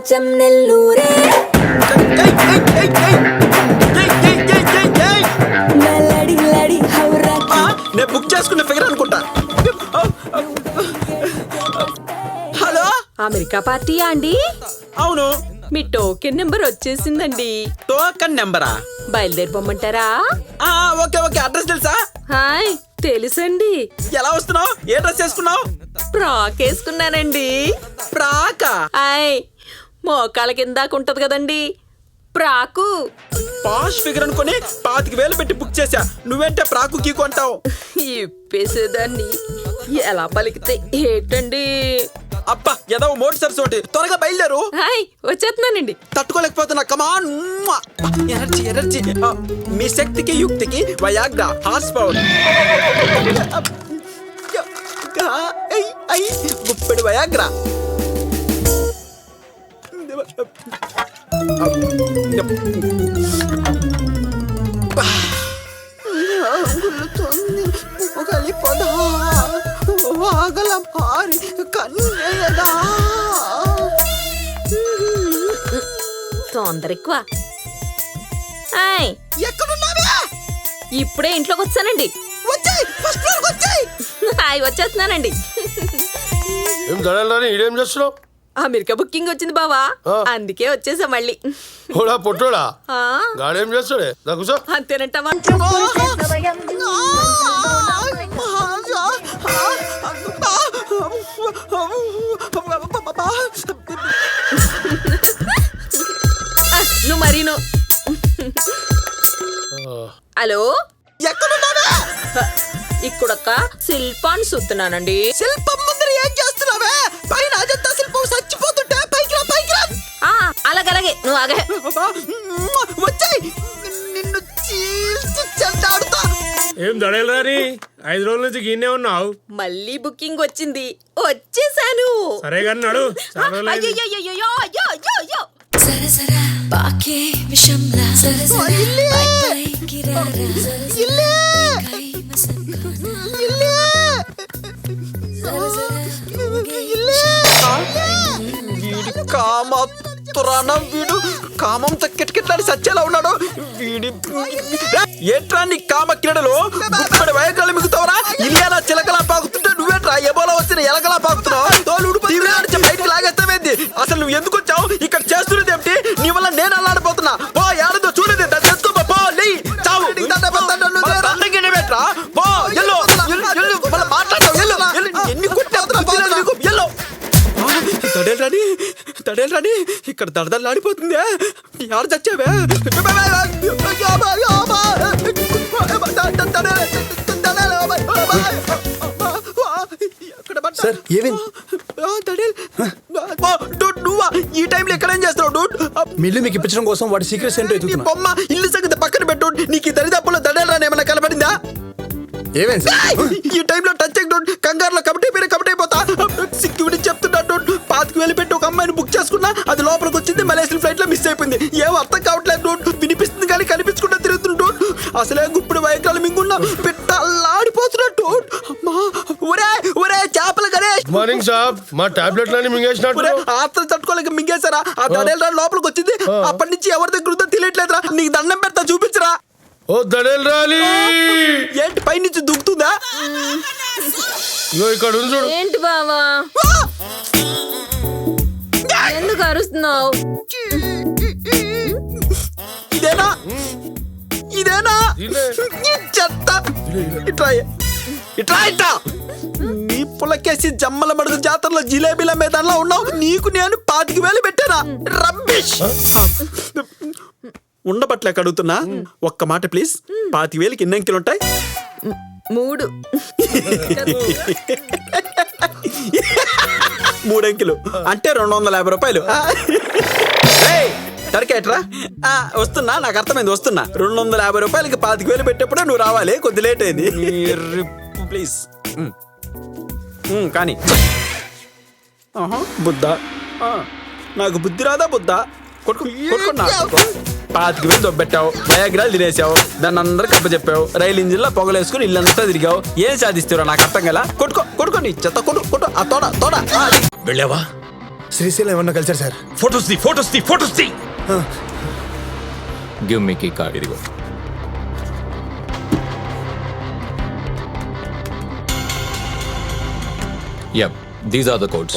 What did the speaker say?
కొంచెం నెల్లూరే లడి లడి హౌరా నేను బుక్ చేసుకున్న ఫిగర్ అనుకుంటా. హలో, అమెరికా పార్టీయా అండి? అవును. మీ టోకెన్ నెంబర్ వచ్చేసిందండి. టోకన్ నెంబరా? బయలుదేరిపోమంటారా? Okay okay. అడ్రస్ తెలుసా? హాయ్, తెలుసండి. ఎలా వస్తున్నావు? ఏ డ్రెస్ వేసుకున్నావు? ఫ్రాక్ వేసుకున్నానండి. ప్రాకా? హాయ్, మోకాళ్ళ కిందాక ఉంటది కదండి ప్రాకు. పాష్ ఫిగర్ అనుకుని 25,000 పెట్టి బుక్ చేశా. నువ్వేంటే ప్రాకు గీకు అంటావు? ఇప్పేసేదాన్ని ఎలా పలికితే ఏంటండి? అబ్బా ఏదో మోటి సరసోటి. త్వరగా బయలుదేరు. హాయ్, వచ్చేస్తున్నానండి. తట్టుకోలేకపోతున్నా. కమాన్. Energy energy. మీ శక్తికి యుక్తికి వయాగ్రా హార్స్ పవర్. గుప్పెడు వయాగ్రా. తొందర ఎక్కువ. హాయ్, ఇప్పుడే ఇంట్లోకి వచ్చానండి. హాయ్, వచ్చేస్తున్నానండి. ఏం దడాలని ఈడేం చేస్తున్నావు? అమెరికా బుకింగ్ వచ్చింది బావా, అందుకే వచ్చేసా మళ్ళీ. ఓడా పొట్టోడా గాడేం చేస్తాడే? కూర్చో. అంతేనంటావా? నువ్వు మరీను. హలో, ఎక్కడున్నావా? ఇక్కడొక్క శిల్పాన్ని చూస్తున్నానండి. శిల్పం ముందర ఏం చేస్తున్నావే? పైన అజంతా శిల్పం చచ్చిపోతుంటే పైకి రా, పైకి రా. అలాగే నువ్వు ఆగే. వచ్చాయి, నిన్ను చీల్చి చెండాడుతా. ఏం దడేలని 5 రోజుల నుంచి గిన్నే ఉన్నావు? మళ్ళీ బుకింగ్ వచ్చింది, వచ్చేసాను. సరే కానీ నడు. అయ్యో, సరసరా బాకే విషంలా సరసరా పై పైకి రారా సరసరా కై మసంగానా వీడి కామతురాన, వీడు కామంతో కిటకిట్లాడి సచ్చేలా ఉన్నాడు. వీడి ఏట్రా నీ కామ క్రీడలు? గుప్పడి వయకాలు మిగుతావరా? ఇలియానా చిలకలా పాకుతుంటే నువ్వేట్రా ఎబోలా వచ్చిన ఎలకలా పాకుతున్నావు? బయటకు లాగేస్తావేంది? అసలు నువ్వు ఎందుకు వచ్చావు? ఇక్కడ చేస్తున్నది ఏమిటి? నీ వల్ల నేను అల్లాడిపోతున్నా. పో, ఏడదో చూడదు తెచ్చుకో. పో, లే చావు. పో, ఎల్లో మాట్లాడతావు. ఎన్ని ఎల్లో తడేలని ఇక్కడ దడదలాడిపోతుంది. ఎవరు చచ్చావే? సార్ ఏమైంది? నువ్వా ఈ టైంలో ఎక్కడేం చేస్తావు డూడ్? మిల్లు మీకు ఇప్పించడం కోసం వాడి సీక్రెట్స్ ఏంటో ఎత్తుతున్నా. బొమ్మ ఇల్లు సంగతి పక్కన పెట్టు. నీకు ఈ దరిదాపుల్లో దడేలని ఏమైనా కనబడిందా? ఏమైంది సార్? ఈ టైంలో టచ్ డూడ్. కంగారులో కమిటీ అయిపోతా. సెక్యూరిటీ చెప్తున్నా డూడ్. 25,000 పెట్టి ఒక అమ్మాయిని బుక్ చేసుకున్నా, అది లోపలికి వచ్చింది. మలేషియన్ ఫ్లైట్ లో మిస్ అయిపోయింది. ఏం అర్థం కావట్లేదు డూడ్. వినిపిస్తుంది కానీ కనిపించకుండా తిరుగుతుంది డూడ్. అసలే గుప్పుడు వైకాలు మింగున్నా పెట్టాడిపోతున్నట్టు. ఒరే చేపలు గణేష్. మార్నింగ్ సాబ్, మా టాబ్లెట్లని మింగేసినట్టు. ఆత్రం తట్టుకోలేక మింగేశారా? ఆ దడేల లోపలికి వచ్చింది. అప్పటి నుంచి ఎవరి దగ్గర ఉందో తెలియట్లేదురా. నీకు దండం పెడతా, చూపించరా. ఓ దడేలు రాలి. ఏంటి పైనుంచి దుక్కుతుందా? ఇక్కడ ఉంది. ఏంటి బావా, ఎందుకు అరుస్తున్నావు? ఇదేనా చెత్త? ఇట్లా నీ పులకేసి జమ్మల మడుగు జాతరలో జిలేబీల మీదలా ఉన్నావు. నీకు నేను 25,000 పెట్టానా? రబ్బిష్. ఉండబట్లేక అడుగుతున్నా, ఒక్క మాట ప్లీజ్. 25,000కి ఎన్ని అంకెలు ఉంటాయి? 3. 3 అంకెలు అంటే 250 రూపాయలు. టర్కేట్రా వస్తున్నా, నాకు అర్థమైంది, వస్తున్నా. 250 రూపాయలకి 25,000 పెట్టేప్పుడే నువ్వు రావాలి. కొద్ది లేట్ అయింది ప్లీజ్. కానీ బుద్ధ నాకు బుద్ధి రాదా? బుద్ధ కొట్టుకున్నా. 25,000 దొబ్బెట్టావు, వయాగ్రాలు తినేసావు, దాన్ని అందరూ కప్ప చెప్పావు, రైలు ఇంజిన్ లో పొగలేసుకుని ఇల్లంతా తిరిగావు. ఏం సాధిస్తారో నాకు అర్థం కదా. కొట్టుకో నీ చెత్త కొట్టు. ఆ తోడ వెళ్ళావా? శ్రీశైలం ఏమన్నా కలిసారు సార్? ఫోటోస్ తీ గివ్ మీ కీ కార్డ్. ఇదిగో. Yep, these are the codes.